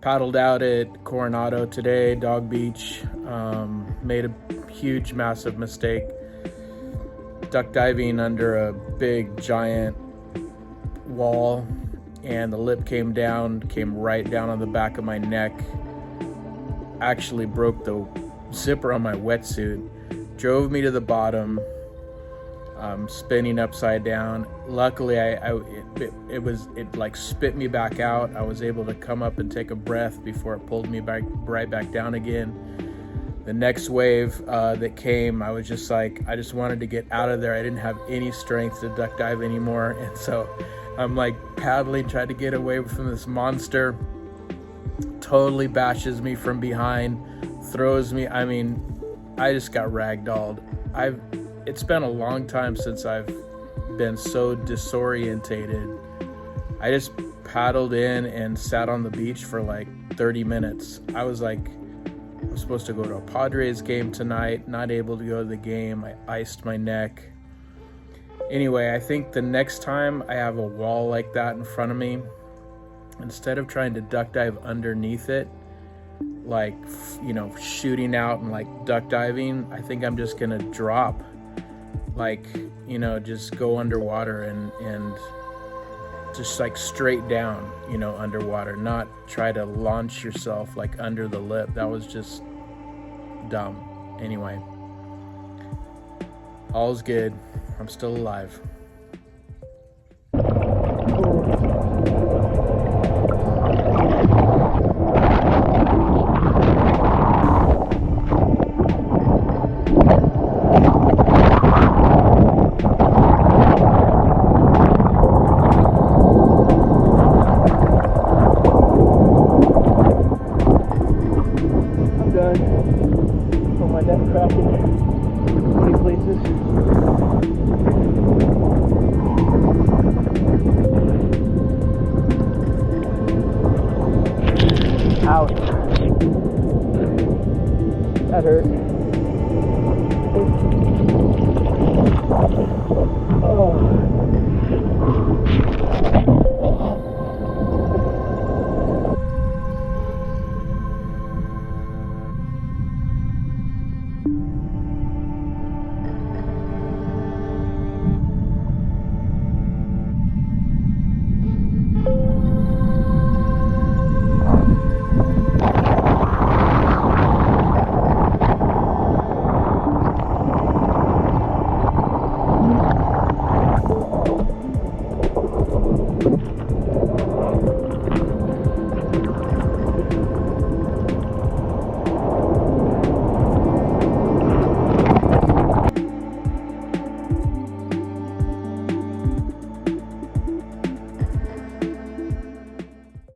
Paddled out at Coronado today, Dog Beach. Made a huge, massive mistake. Duck diving under a big, giant wall, and the lip came right down on the back of my neck. Actually broke the zipper on my wetsuit. Drove me to the bottom, spinning upside down. Luckily, it like spit me back out. I was able to come up and take a breath before it pulled me right back down again. The next wave that came, I was just like, I just wanted to get out of there. I didn't have any strength to duck dive anymore, and so I'm like paddling, trying to get away from this monster. Totally bashes me from behind, throws me. I mean, I just got ragdolled. It's been a long time since I've been so disorientated. I just paddled in and sat on the beach for like 30 minutes. I was supposed to go to a Padres game tonight, not able to go to the game. I iced my neck. Anyway, I think the next time I have a wall like that in front of me, instead of trying to duck dive underneath it, like, shooting out and like duck diving, I think I'm just gonna drop, just go underwater and just like straight down, underwater, not try to launch yourself like under the lip. That was just dumb. Anyway, all's good. I'm still alive. Oh, my neck cracking many places. Ouch. That hurt. Oh.